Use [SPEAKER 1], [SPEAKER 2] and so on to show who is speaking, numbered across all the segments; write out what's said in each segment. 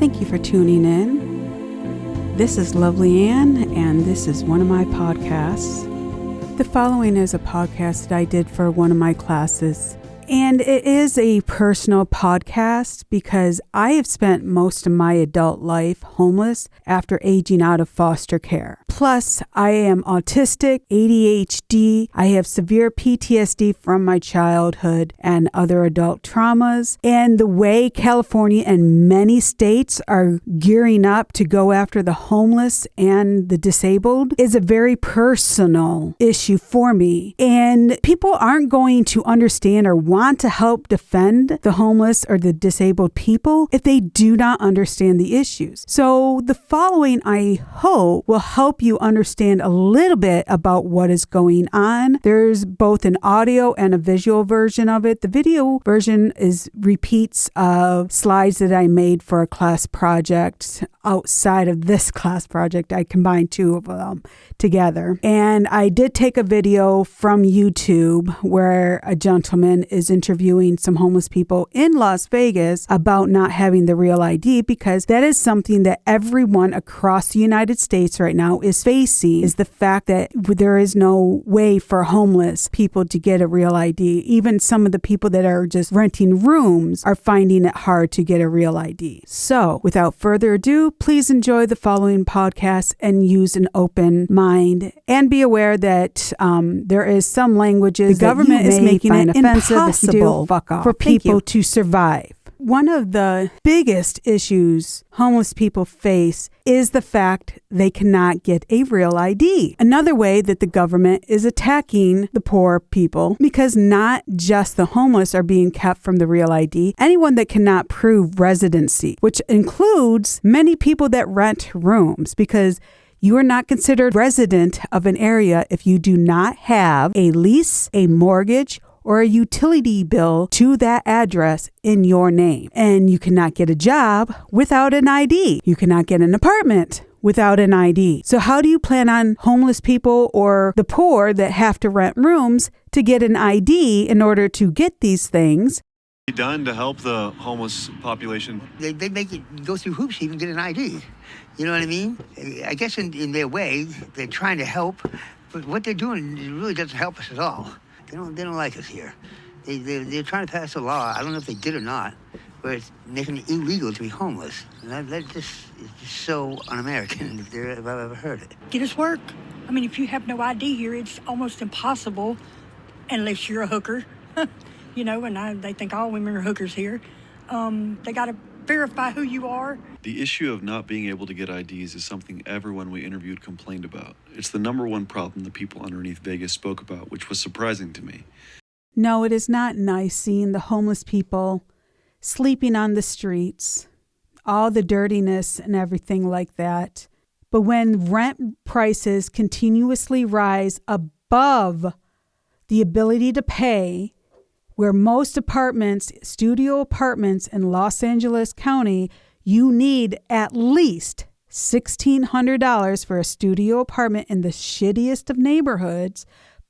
[SPEAKER 1] Thank you for tuning in. This is LuvLeighAn, and this is one of my podcasts. The following is a podcast that I did for one of my classes. And it is a personal podcast because I have spent most of my adult life homeless after aging out of foster care. Plus, I am autistic, ADHD, I have severe PTSD from my childhood and other adult traumas. And the way California and many states are gearing up to go after the homeless and the disabled is a very personal issue for me. And people aren't going to understand or want to help defend the homeless or the disabled people if they do not understand the issues. So the following, I hope, will help you understand a little bit about what is going on. There's both an audio and a visual version of it. The video version is repeats of slides that I made for a class project. Outside of this class project, I combined two of them together. And I did take a video from YouTube where a gentleman is interviewing some homeless people in Las Vegas about not having the real ID, because that is something that everyone across the United States right now is facing, is the fact that there is no way for homeless people to get a real ID. Even some of the people that are just renting rooms are finding it hard to get a real ID. So without further ado, please enjoy the following podcast and use an open mind, and be aware that there is some languages the government is making it impossible for people to survive. One of the biggest issues homeless people face is the fact they cannot get a real ID. Another way that the government is attacking the poor people, because not just the homeless are being kept from the real ID, anyone that cannot prove residency, which includes many people that rent rooms, because you are not considered resident of an area if you do not have a lease, a mortgage, or a utility bill to that address in your name. And you cannot get a job without an ID. You cannot get an apartment without an ID. So how do you plan on homeless people or the poor that have to rent rooms to get an ID in order to get these things?
[SPEAKER 2] Done to help the homeless population?
[SPEAKER 3] They make it go through hoops to even get an ID. You know what I mean? I guess in their way, they're trying to help, but what they're doing really doesn't help us at all. They don't like us here. They're trying to pass a law, I don't know if they did or not, where it's making it illegal to be homeless. And that just is just so un-American if I've ever heard it.
[SPEAKER 4] Get us work. I mean, if you have no ID here, it's almost impossible unless you're a hooker. You know, and they think all women are hookers here. They got to verify who you are.
[SPEAKER 2] The issue of not being able to get IDs is something everyone we interviewed complained about. It's the number one problem the people underneath Vegas spoke about, which was surprising to me.
[SPEAKER 1] No, it is not nice seeing the homeless people sleeping on the streets, all the dirtiness and everything like that. But when rent prices continuously rise above the ability to pay, where most apartments, studio apartments in Los Angeles County, you need at least $1,600 for a studio apartment in the shittiest of neighborhoods,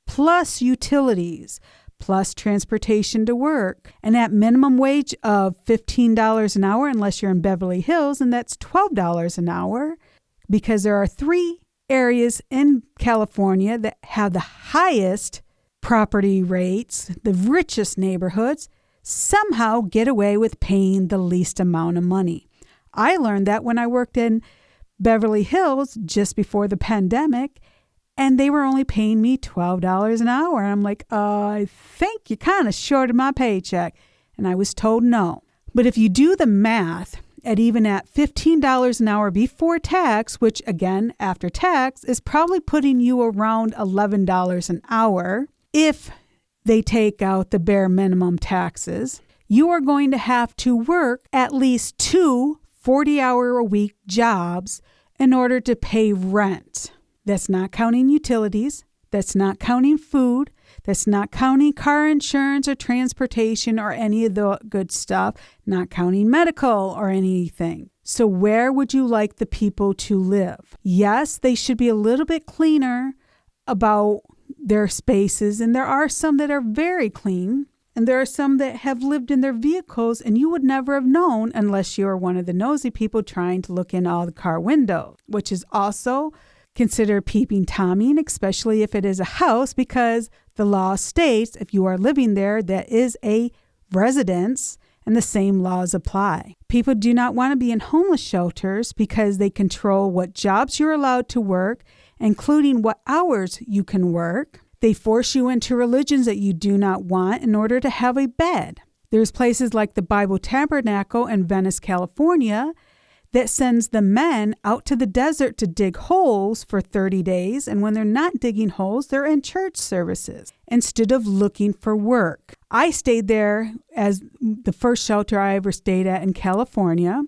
[SPEAKER 1] plus utilities, plus transportation to work. And at minimum wage of $15 an hour, unless you're in Beverly Hills, and that's $12 an hour, because there are 3 areas in California that have the highest property rates, the richest neighborhoods, somehow get away with paying the least amount of money. I learned that when I worked in Beverly Hills just before the pandemic, and they were only paying me $12 an hour. And I'm like, I think you kind of shorted my paycheck. And I was told no. But if you do the math, even at $15 an hour before tax, which again, after tax, is probably putting you around $11 an hour, if they take out the bare minimum taxes, you are going to have to work at least 2 40-hour-a-week jobs in order to pay rent. That's not counting utilities. That's not counting food. That's not counting car insurance or transportation or any of the good stuff. Not counting medical or anything. So where would you like the people to live? Yes, they should be a little bit cleaner about their spaces, and there are some that are very clean. And there are some that have lived in their vehicles and you would never have known unless you were one of the nosy people trying to look in all the car windows, which is also considered peeping Tomming, especially if it is a house, because the law states if you are living there, that is a residence and the same laws apply. People do not want to be in homeless shelters because they control what jobs you're allowed to work, including what hours you can work. They force you into religions that you do not want in order to have a bed. There's places like the Bible Tabernacle in Venice, California, that sends the men out to the desert to dig holes for 30 days. And when they're not digging holes, they're in church services instead of looking for work. I stayed there as the first shelter I ever stayed at in California.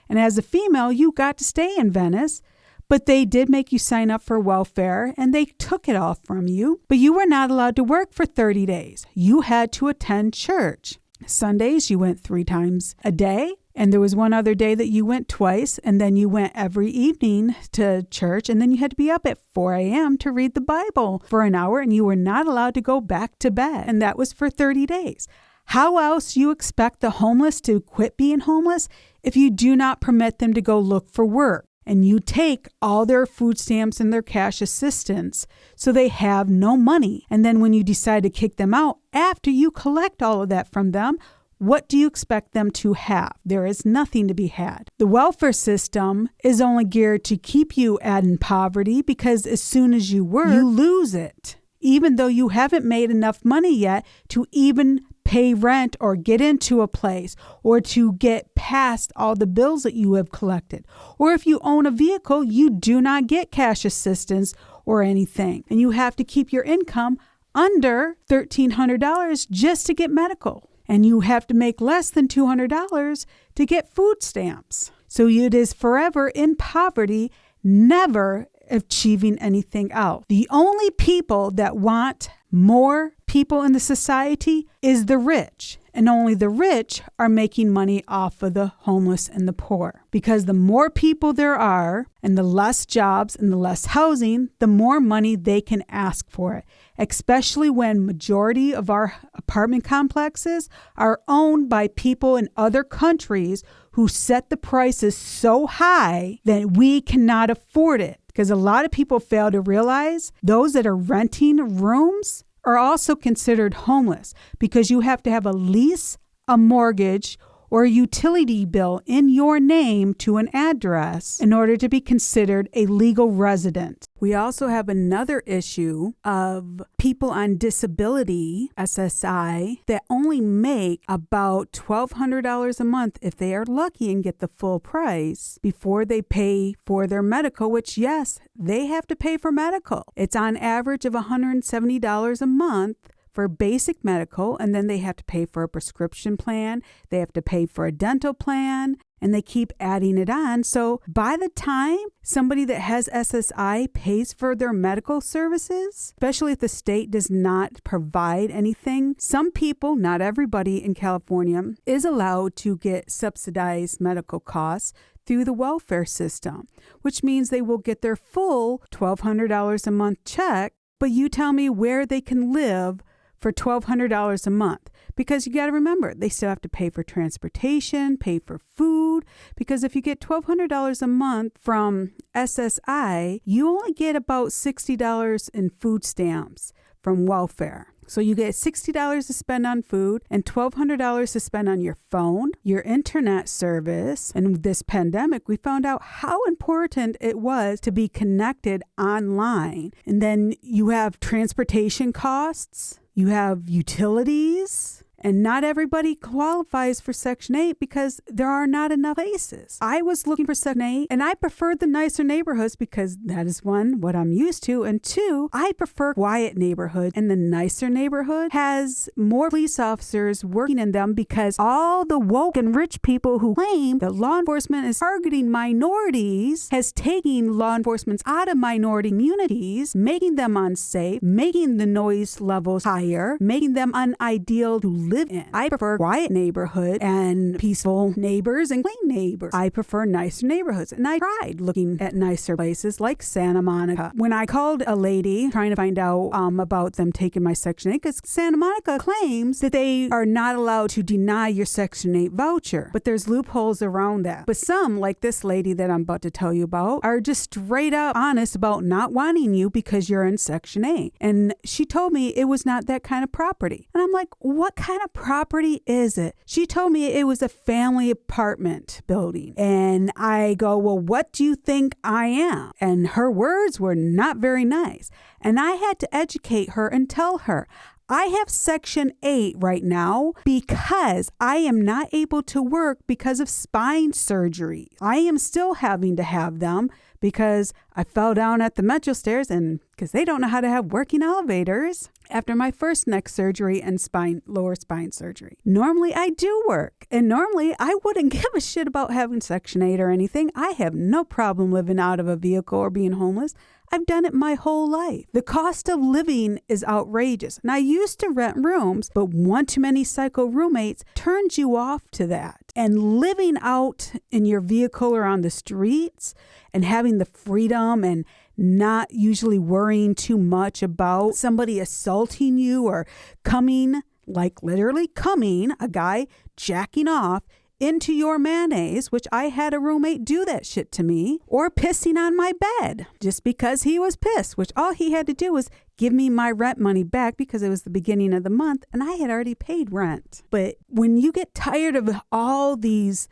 [SPEAKER 1] And as a female, you got to stay in Venice, but they did make you sign up for welfare and they took it all from you. But you were not allowed to work for 30 days. You had to attend church. Sundays, you went 3 times a day. And there was one other day that you went twice, and then you went every evening to church, and then you had to be up at 4 a.m. to read the Bible for an hour, and you were not allowed to go back to bed. And that was for 30 days. How else you expect the homeless to quit being homeless if you do not permit them to go look for work? And you take all their food stamps and their cash assistance so they have no money. And then when you decide to kick them out, after you collect all of that from them, what do you expect them to have? There is nothing to be had. The welfare system is only geared to keep you in poverty because as soon as you work, you lose it. Even though you haven't made enough money yet to even pay rent or get into a place or to get past all the bills that you have collected. Or if you own a vehicle, you do not get cash assistance or anything. And you have to keep your income under $1,300 just to get medical. And you have to make less than $200 to get food stamps. So it is forever in poverty, never achieving anything else. The only people that want more people in the society is the rich. And only the rich are making money off of the homeless and the poor. Because the more people there are and the less jobs and the less housing, the more money they can ask for it. Especially when majority of our apartment complexes are owned by people in other countries who set the prices so high that we cannot afford it. Because a lot of people fail to realize those that are renting rooms are also considered homeless because you have to have a lease, a mortgage, or a utility bill in your name to an address in order to be considered a legal resident. We also have another issue of people on disability, SSI, that only make about $1,200 a month if they are lucky and get the full price before they pay for their medical, which, yes, they have to pay for medical. It's on average of $170 a month for basic medical, and then they have to pay for a prescription plan, they have to pay for a dental plan, and they keep adding it on. So by the time somebody that has SSI pays for their medical services, especially if the state does not provide anything, some people, not everybody in California, is allowed to get subsidized medical costs through the welfare system, which means they will get their full $1,200 a month check, but you tell me where they can live for $1,200 a month. Because you got to remember, they still have to pay for transportation, pay for food. Because if you get $1,200 a month from SSI, you only get about $60 in food stamps from welfare. So you get $60 to spend on food and $1,200 to spend on your phone, your internet service. And with this pandemic, we found out how important it was to be connected online. And then you have transportation costs, you have utilities. And not everybody qualifies for Section 8 because there are not enough places. I was looking for Section 8 and I preferred the nicer neighborhoods because that is one, what I'm used to. And two, I prefer quiet neighborhoods. And the nicer neighborhood has more police officers working in them because all the woke and rich people who claim that law enforcement is targeting minorities has taken law enforcement out of minority communities, making them unsafe, making the noise levels higher, making them unideal to live in. I prefer quiet neighborhoods and peaceful neighbors and clean neighbors. I prefer nicer neighborhoods. And I tried looking at nicer places like Santa Monica. When I called a lady trying to find out about them taking my Section 8, because Santa Monica claims that they are not allowed to deny your Section 8 voucher, but there's loopholes around that. But some, like this lady that I'm about to tell you about, are just straight up honest about not wanting you because you're in Section 8. And she told me it was not that kind of property. And I'm like, what kind of property is it? She told me it was a family apartment building. And I go, well, what do you think I am? And her words were not very nice. And I had to educate her and tell her, I have Section 8 right now because I am not able to work because of spine surgery. I am still having to have them because I fell down at the metro stairs and because they don't know how to have working elevators after my first neck surgery and lower spine surgery. Normally I do work, and normally I wouldn't give a shit about having Section 8 or anything. I have no problem living out of a vehicle or being homeless. I've done it my whole life. The cost of living is outrageous. And I used to rent rooms, but one too many psycho roommates turns you off to that. And living out in your vehicle or on the streets and having the freedom and not usually worrying too much about somebody assaulting you or coming, like literally coming, a guy jacking off into your mayonnaise, which I had a roommate do that shit to me, or pissing on my bed just because he was pissed, which all he had to do was give me my rent money back because it was the beginning of the month and I had already paid rent. But when you get tired of all these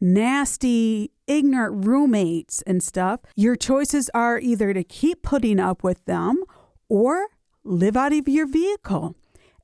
[SPEAKER 1] nasty, ignorant roommates and stuff, your choices are either to keep putting up with them or live out of your vehicle.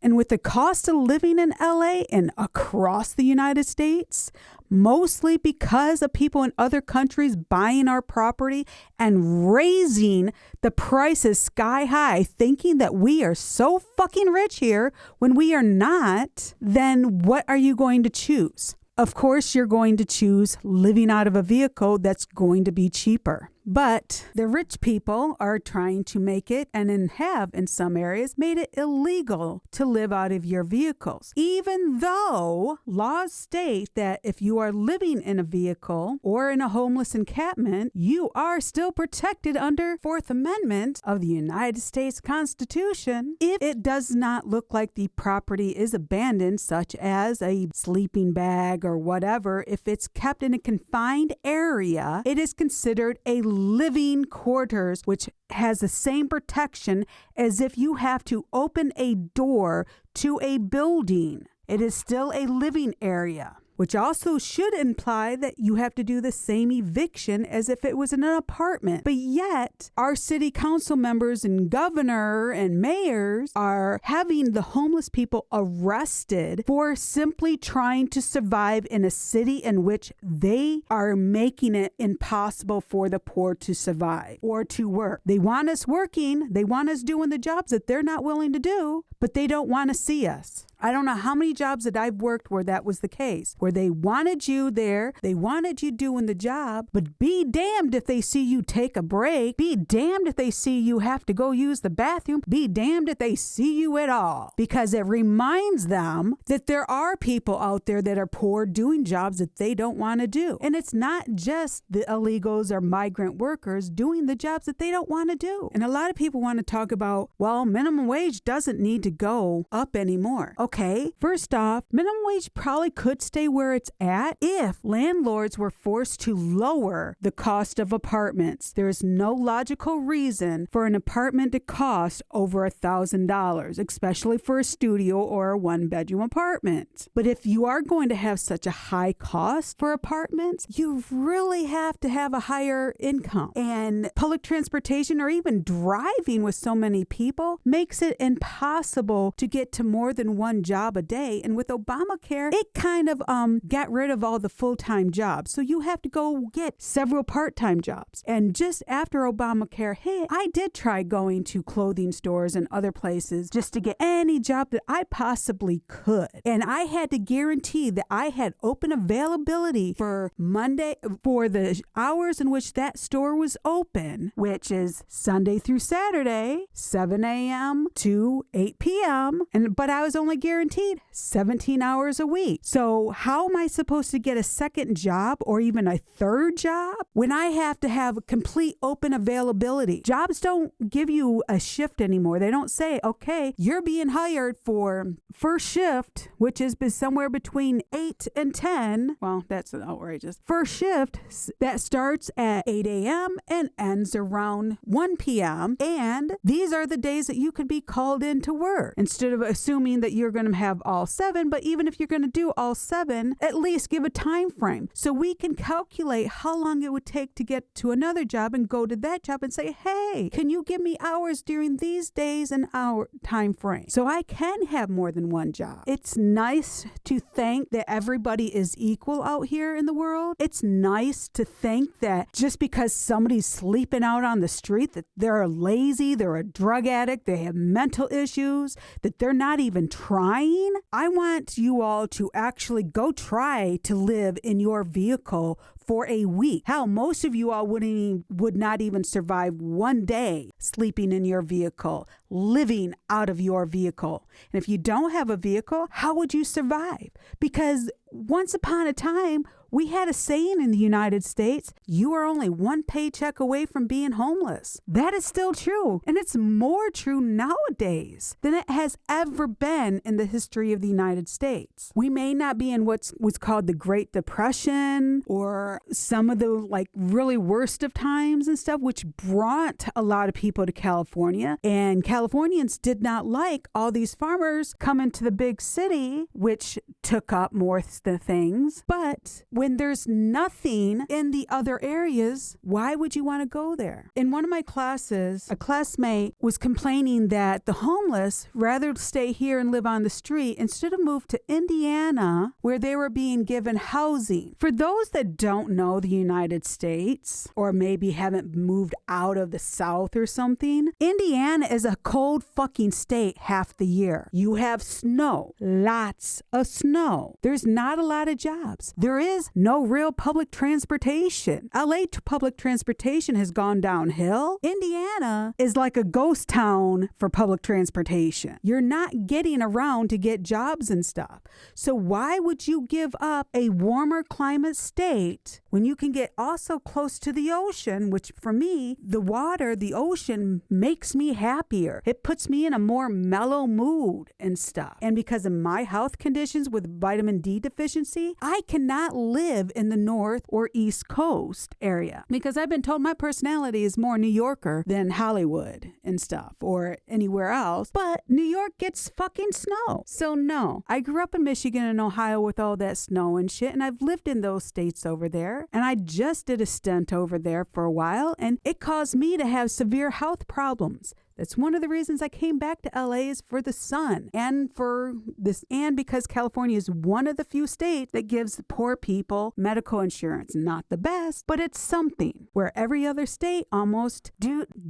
[SPEAKER 1] And with the cost of living in LA and across the United States, mostly because of people in other countries buying our property and raising the prices sky high, thinking that we are so fucking rich here when we are not, then what are you going to choose? Of course, you're going to choose living out of a vehicle that's going to be cheaper. But the rich people are trying to make it, and have in some areas made it illegal to live out of your vehicles. Even though laws state that if you are living in a vehicle or in a homeless encampment, you are still protected under 4th Amendment of the United States Constitution if it does not look like the property is abandoned, such as a sleeping bag or whatever. If it's kept in a confined area, it is considered a living quarters, which has the same protection as if you have to open a door to a building. It is still a living area, which also should imply that you have to do the same eviction as if it was in an apartment. But yet, our city council members and governor and mayors are having the homeless people arrested for simply trying to survive in a city in which they are making it impossible for the poor to survive or to work. They want us working. They want us doing the jobs that they're not willing to do, but they don't want to see us. I don't know how many jobs that I've worked where that was the case, where they wanted you there, they wanted you doing the job, but be damned if they see you take a break, be damned if they see you have to go use the bathroom, be damned if they see you at all, because it reminds them that there are people out there that are poor doing jobs that they don't want to do. And it's not just the illegals or migrant workers doing the jobs that they don't want to do. And a lot of people want to talk about, well, minimum wage doesn't need to go up anymore. Okay, first off, minimum wage probably could stay where it's at if landlords were forced to lower the cost of apartments. There is no logical reason for an apartment to cost over $1,000, especially for a studio or a one-bedroom apartment. But if you are going to have such a high cost for apartments, you really have to have a higher income. And public transportation or even driving with so many people makes it impossible to get to more than one job a day. And with Obamacare, it kind of got rid of all the full-time jobs. So you have to go get several part-time jobs. And just after Obamacare hit, I did try going to clothing stores and other places just to get any job that I possibly could. And I had to guarantee that I had open availability for Monday, for the hours in which that store was open, which is Sunday through Saturday, 7 a.m. to 8 p.m. But I was only guaranteed guaranteed 17 hours a week. So how am I supposed to get a second job or even a third job when I have to have complete open availability? Jobs don't give you a shift anymore. They don't say, okay, you're being hired for first shift, which is somewhere between 8 and 10. Well, that's outrageous. First shift that starts at 8 a.m. and ends around 1 p.m. And these are the days that you could be called in to work instead of assuming that you're going to have all 7. But even if you're going to do all 7, at least give a time frame so we can calculate how long it would take to get to another job and go to that job and say, hey, can you give me hours during these days and hour time frame so I can have more than one job? It's nice to think that everybody is equal out here in the world. It's nice to think that just because somebody's sleeping out on the street that they're lazy, they're a drug addict, they have mental issues, that they're not even trying. I want you all to actually go try to live in your vehicle for a week. Hell, most of you all would not even survive one day sleeping in your vehicle, living out of your vehicle. And if you don't have a vehicle, how would you survive? Because once upon a time, we had a saying in the United States, you are only one paycheck away from being homeless. That is still true. And it's more true nowadays than it has ever been in the history of the United States. We may not be in what's called the Great Depression or some of the really worst of times and stuff, which brought a lot of people to California. And Californians did not like all these farmers coming to the big city, which took up more the things. But when there's nothing in the other areas, why would you want to go there? In one of my classes, a classmate was complaining that the homeless rather stay here and live on the street instead of move to Indiana where they were being given housing. For those that don't know the United States or maybe haven't moved out of the South or something, Indiana is a cold fucking state half the year. You have snow, lots of snow. There's not a lot of jobs. There is no real public transportation. LA public transportation has gone downhill. Indiana is like a ghost town for public transportation. You're not getting around to get jobs and stuff. So why would you give up a warmer climate state when you can get also close to the ocean, which for me, the water, the ocean makes me happier. It puts me in a more mellow mood and stuff. And because of my health conditions with vitamin D deficiency, I cannot live in the North or East Coast area because I've been told my personality is more New Yorker than Hollywood and stuff or anywhere else. But New York gets fucking snow. So no, I grew up in Michigan and Ohio with all that snow and shit, and I've lived in those states over there. And I just did a stint over there for a while, and it caused me to have severe health problems. That's one of the reasons I came back to LA is for the sun and for this, and because California is one of the few states that gives poor people medical insurance. Not the best, but it's something where every other state almost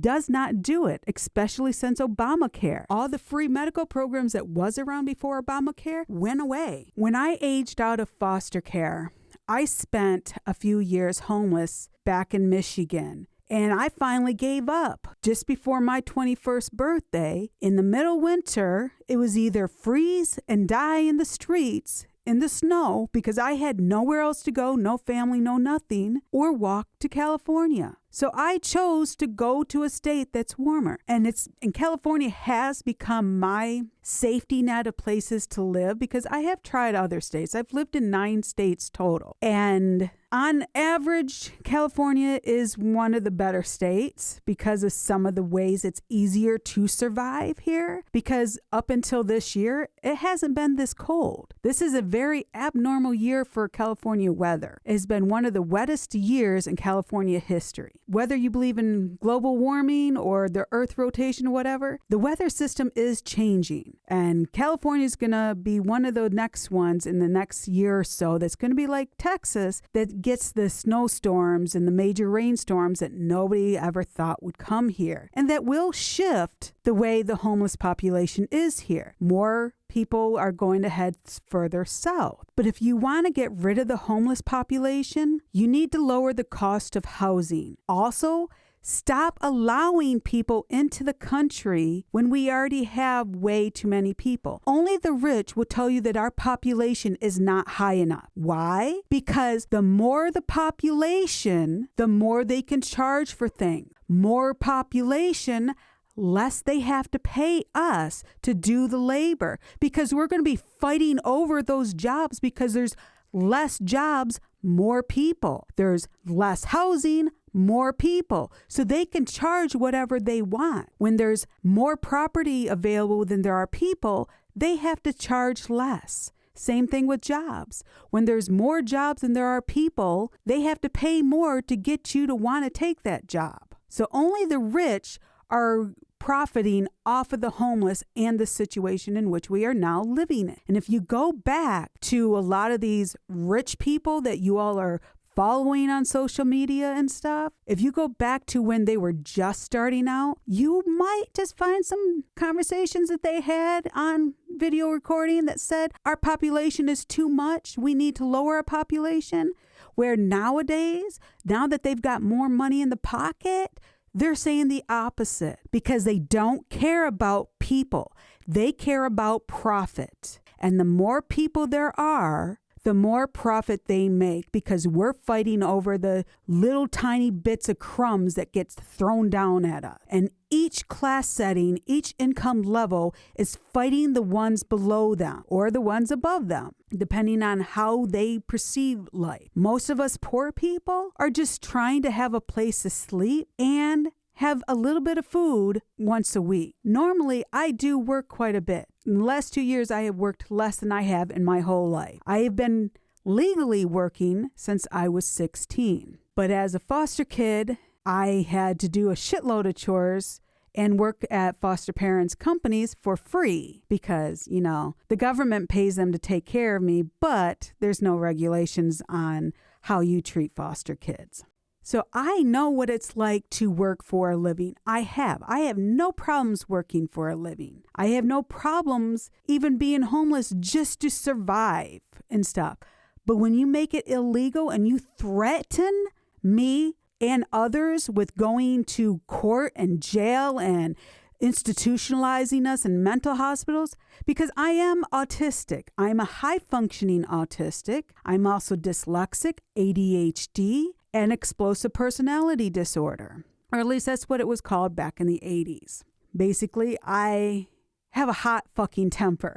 [SPEAKER 1] does not do it, especially since Obamacare. All the free medical programs that was around before Obamacare went away. When I aged out of foster care, I spent a few years homeless back in Michigan. And I finally gave up just before my 21st birthday. In the middle winter, it was either freeze and die in the streets in the snow because I had nowhere else to go, no family, no nothing, or walk to California. So I chose to go to a state that's warmer. And California has become my safety net of places to live because I have tried other states. I've lived in 9 states total. And on average, California is one of the better states because of some of the ways it's easier to survive here. Because up until this year, it hasn't been this cold. This is a very abnormal year for California weather. It has been one of the wettest years in California history. Whether you believe in global warming or the earth rotation or whatever, the weather system is changing. And California is going to be one of the next ones in the next year or so that's going to be like Texas that gets the snowstorms and the major rainstorms that nobody ever thought would come here. And that will shift the way the homeless population is here. More people are going to head further south. But if you want to get rid of the homeless population, you need to lower the cost of housing. Also, Stop allowing people into the country when we already have way too many people. Only the rich will tell you that our population is not high enough. Why? Because the more the population, the more they can charge for things. More population, less they have to pay us to do the labor, because we're going to be fighting over those jobs because there's less jobs, more people. There's less housing, more people. So they can charge whatever they want. When there's more property available than there are people, they have to charge less. Same thing with jobs. When there's more jobs than there are people, they have to pay more to get you to want to take that job. So only the rich are profiting off of the homeless and the situation in which we are now living in. And if you go back to a lot of these rich people that you all are following on social media and stuff, if you go back to when they were just starting out, you might just find some conversations that they had on video recording that said, our population is too much. We need to lower our population. Where nowadays, now that they've got more money in the pocket, they're saying the opposite, because they don't care about people. They care about profit. And the more people there are, the more profit they make, because we're fighting over the little tiny bits of crumbs that gets thrown down at us. And each class setting, each income level is fighting the ones below them or the ones above them, depending on how they perceive life. Most of us poor people are just trying to have a place to sleep and have a little bit of food once a week. Normally, I do work quite a bit. In the last 2 years, I have worked less than I have in my whole life. I have been legally working since I was 16. But as a foster kid, I had to do a shitload of chores and work at foster parents' companies for free because, the government pays them to take care of me, but there's no regulations on how you treat foster kids. So I know what it's like to work for a living. I have no problems working for a living. I have no problems even being homeless just to survive and stuff. But when you make it illegal and you threaten me and others with going to court and jail and institutionalizing us in mental hospitals, because I am autistic. I'm a high-functioning autistic. I'm also dyslexic, ADHD, and explosive personality disorder. Or at least that's what it was called back in the 80s. Basically, I have a hot fucking temper.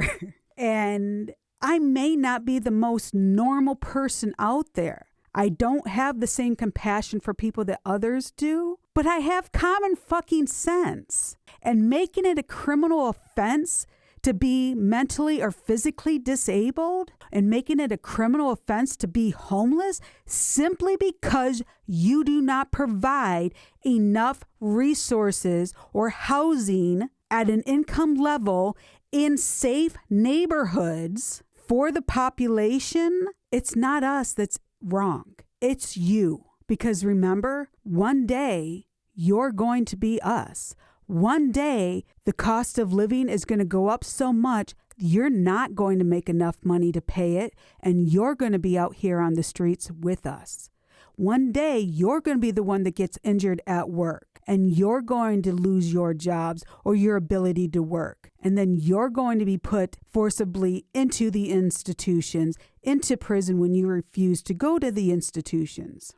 [SPEAKER 1] And I may not be the most normal person out there. I don't have the same compassion for people that others do, but I have common fucking sense. And making it a criminal offense to be mentally or physically disabled and making it a criminal offense to be homeless simply because you do not provide enough resources or housing at an income level in safe neighborhoods for the population, it's not us that's wrong. It's you. Because remember, one day you're going to be us. One day, the cost of living is going to go up so much, you're not going to make enough money to pay it, and you're going to be out here on the streets with us. One day, you're going to be the one that gets injured at work, and you're going to lose your jobs or your ability to work. And then you're going to be put forcibly into the institutions, into prison when you refuse to go to the institutions.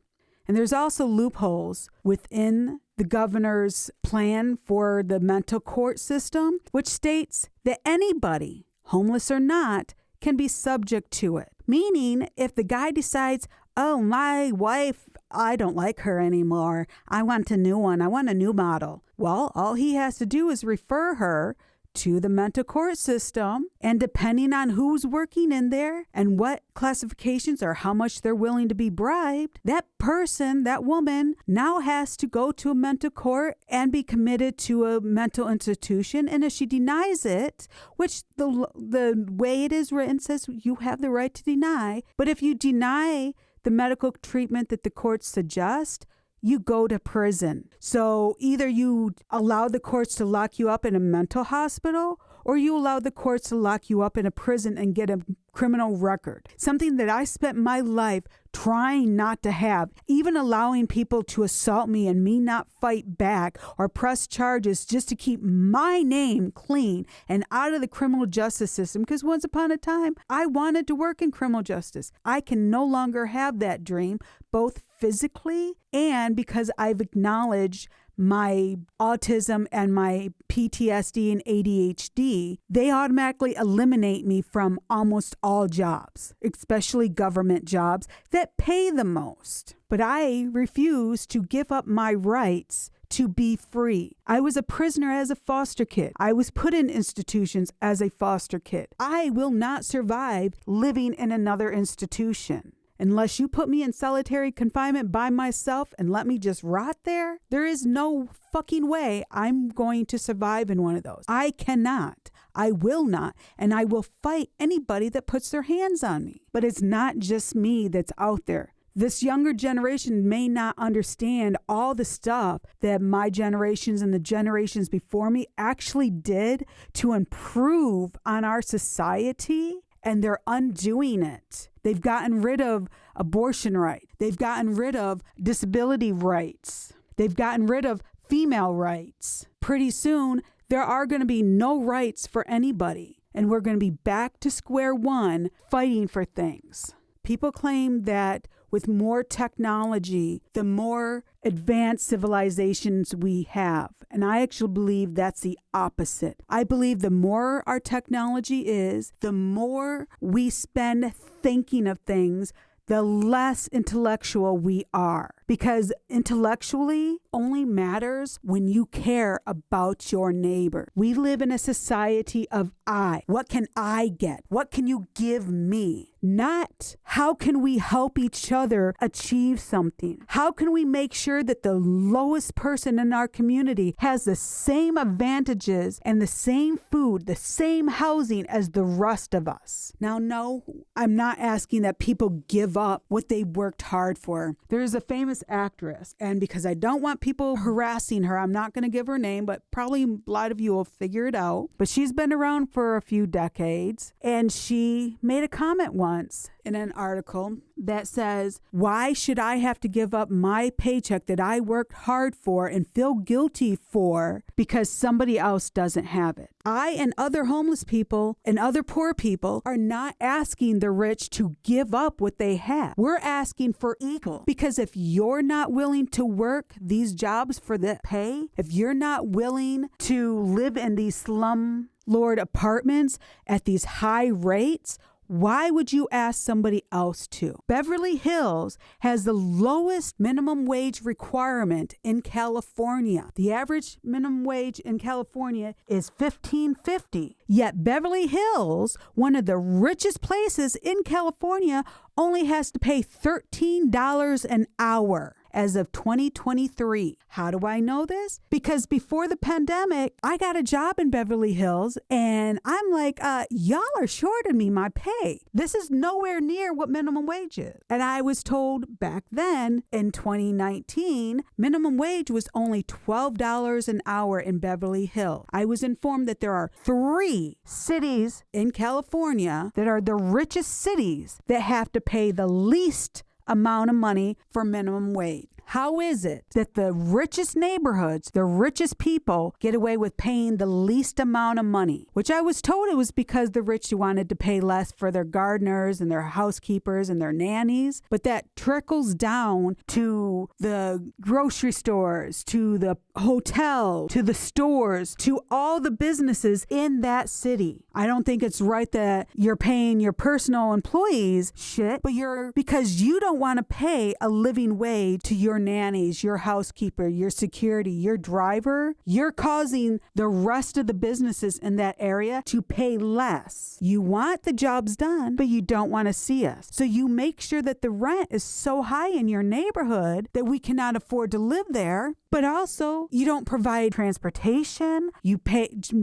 [SPEAKER 1] And there's also loopholes within the governor's plan for the mental court system, which states that anybody, homeless or not, can be subject to it. Meaning, if the guy decides, oh, my wife, I don't like her anymore. I want a new one. I want a new model. Well, all he has to do is refer her to the mental court system, and depending on who's working in there and what classifications or how much they're willing to be bribed, that person, that woman, now has to go to a mental court and be committed to a mental institution. And if she denies it, which the way it is written says you have the right to deny, but if you deny the medical treatment that the courts suggest, you go to prison. So either you allow the courts to lock you up in a mental hospital, or you allow the courts to lock you up in a prison and get a criminal record, something that I spent my life trying not to have, even allowing people to assault me and me not fight back or press charges just to keep my name clean and out of the criminal justice system. Because once upon a time, I wanted to work in criminal justice. I can no longer have that dream, both physically and because I've acknowledged my autism and my PTSD and ADHD, they automatically eliminate me from almost all jobs, especially government jobs that pay the most. But I refuse to give up my rights to be free. I was a prisoner as a foster kid. I was put in institutions as a foster kid. I will not survive living in another institution. Unless you put me in solitary confinement by myself and let me just rot there, there is no fucking way I'm going to survive in one of those. I cannot. I will not. And I will fight anybody that puts their hands on me. But it's not just me that's out there. This younger generation may not understand all the stuff that my generations and the generations before me actually did to improve on our society, and they're undoing it. They've gotten rid of abortion rights. They've gotten rid of disability rights. They've gotten rid of female rights. Pretty soon, there are going to be no rights for anybody, and we're going to be back to square one fighting for things. People claim that with more technology, the more advanced civilizations we have. And I actually believe that's the opposite. I believe the more our technology is, the more we spend thinking of things, the less intellectual we are. Because intellectually only matters when you care about your neighbor. We live in a society of I. What can I get? What can you give me? Not how can we help each other achieve something? How can we make sure that the lowest person in our community has the same advantages and the same food, the same housing as the rest of us? Now, no, I'm not asking that people give up what they worked hard for. There's a famous actress, and because I don't want people harassing her, I'm not going to give her name, but probably a lot of you will figure it out. But she's been around for a few decades, and she made a comment once in an article that says, why should I have to give up my paycheck that I worked hard for and feel guilty for because somebody else doesn't have it? I and other homeless people and other poor people are not asking the rich to give up what they have. We're asking for equal, because if you're not willing to work these jobs for the pay, if you're not willing to live in these slumlord apartments at these high rates, why would you ask somebody else to? Beverly Hills has the lowest minimum wage requirement in California. The average minimum wage in California is $15.50. Yet Beverly Hills, one of the richest places in California, only has to pay $13 an hour as of 2023. How do I know this? Because before the pandemic, I got a job in Beverly Hills, and I'm like, y'all are shorting me my pay. This is nowhere near what minimum wage is. And I was told back then in 2019, minimum wage was only $12 an hour in Beverly Hills. I was informed that there are 3 cities in California that are the richest cities that have to pay the least amount of money for minimum wage. How is it that the richest neighborhoods, the richest people get away with paying the least amount of money? Which I was told it was because the rich wanted to pay less for their gardeners and their housekeepers and their nannies. But that trickles down to the grocery stores, to the hotel, to the stores, to all the businesses in that city. I don't think it's right that you're paying your personal employees shit, but because you don't want to pay a living wage to your nannies, your housekeeper, your security, your driver, you're causing the rest of the businesses in that area to pay less. You want the jobs done, but you don't want to see us. So you make sure that the rent is so high in your neighborhood that we cannot afford to live there. But also, you don't provide transportation. You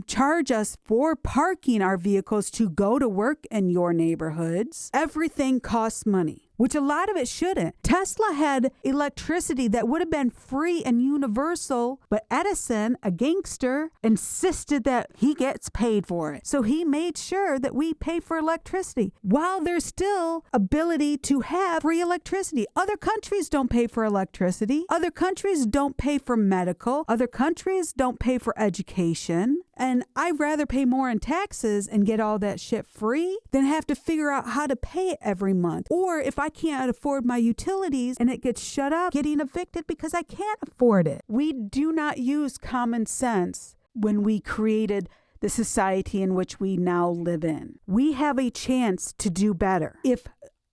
[SPEAKER 1] charge us for parking our vehicles to go to work in your neighborhoods. Everything costs money. which a lot of it shouldn't. Tesla had electricity that would have been free and universal, but Edison, a gangster, insisted that he gets paid for it. So he made sure that we pay for electricity while there's still ability to have free electricity. Other countries don't pay for electricity. Other countries don't pay for medical. Other countries don't pay for education. And I'd rather pay more in taxes and get all that shit free than have to figure out how to pay it every month. Or if I can't afford my utilities and it gets shut up, getting evicted because I can't afford it. We do not use common sense when we created the society in which we now live in. We have a chance to do better if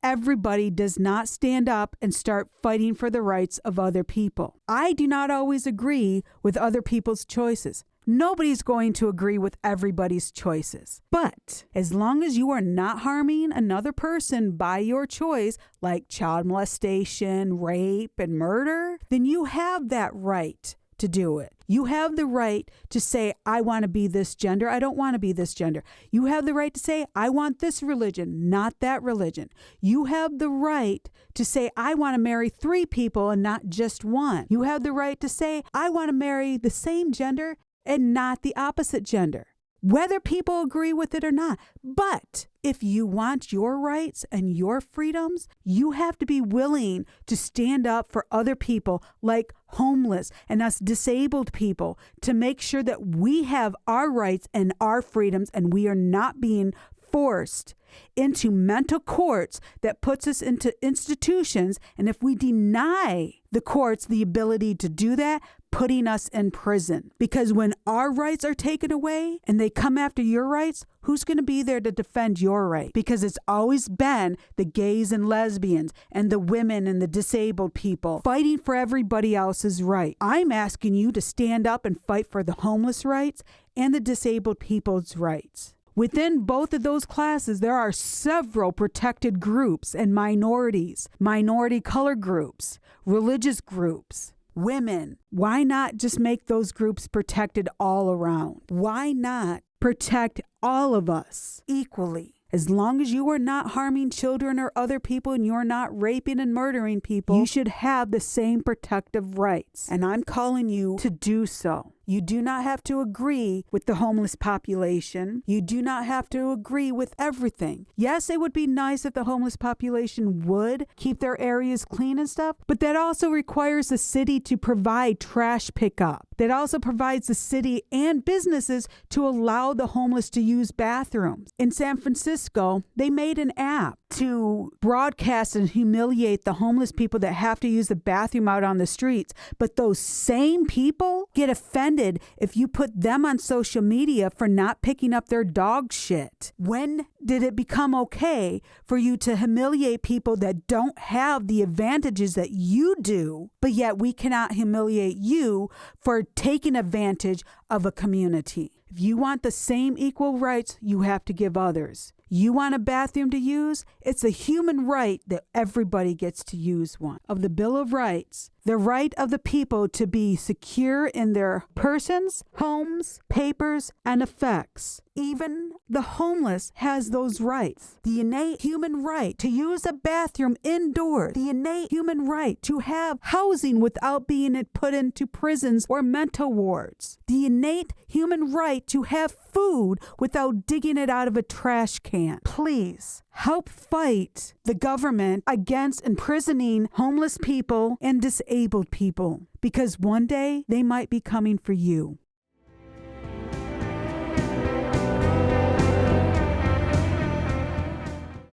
[SPEAKER 1] everybody does not stand up and start fighting for the rights of other people. I do not always agree with other people's choices. Nobody's going to agree with everybody's choices. But as long as you are not harming another person by your choice, like child molestation, rape, and murder, then you have that right to do it. You have the right to say, I want to be this gender. I don't want to be this gender. You have the right to say, I want this religion, not that religion. You have the right to say, I want to marry 3 people and not just one. You have the right to say, I want to marry the same gender and not the opposite gender, whether people agree with it or not. But if you want your rights and your freedoms, you have to be willing to stand up for other people like homeless and us disabled people to make sure that we have our rights and our freedoms and we are not being forced into mental courts that puts us into institutions. And if we deny the courts the ability to do that, putting us in prison. Because when our rights are taken away and they come after your rights, who's going to be there to defend your right? Because it's always been the gays and lesbians and the women and the disabled people fighting for everybody else's right. I'm asking you to stand up and fight for the homeless rights and the disabled people's rights. Within both of those classes, there are several protected groups and minorities, minority color groups, religious groups, women. Why not just make those groups protected all around? Why not protect all of us equally? As long as you are not harming children or other people and you're not raping and murdering people, you should have the same protective rights. And I'm calling you to do so. You do not have to agree with the homeless population. You do not have to agree with everything. Yes, it would be nice if the homeless population would keep their areas clean and stuff, but that also requires the city to provide trash pickup. That also provides the city and businesses to allow the homeless to use bathrooms. In San Francisco, they made an app to broadcast and humiliate the homeless people that have to use the bathroom out on the streets. But those same people get offended if you put them on social media for not picking up their dog shit. When did it become okay for you to humiliate people that don't have the advantages that you do, but yet we cannot humiliate you for taking advantage of a community? If you want the same equal rights, you have to give others. You want a bathroom to use? It's a human right that everybody gets to use one. Of the Bill of Rights, the right of the people to be secure in their persons, homes, papers, and effects. Even the homeless has those rights. The innate human right to use a bathroom indoors. The innate human right to have housing without being put into prisons or mental wards. The innate human right to have food without digging it out of a trash can. Please help fight the government against imprisoning homeless people and disabled people, because one day they might be coming for you.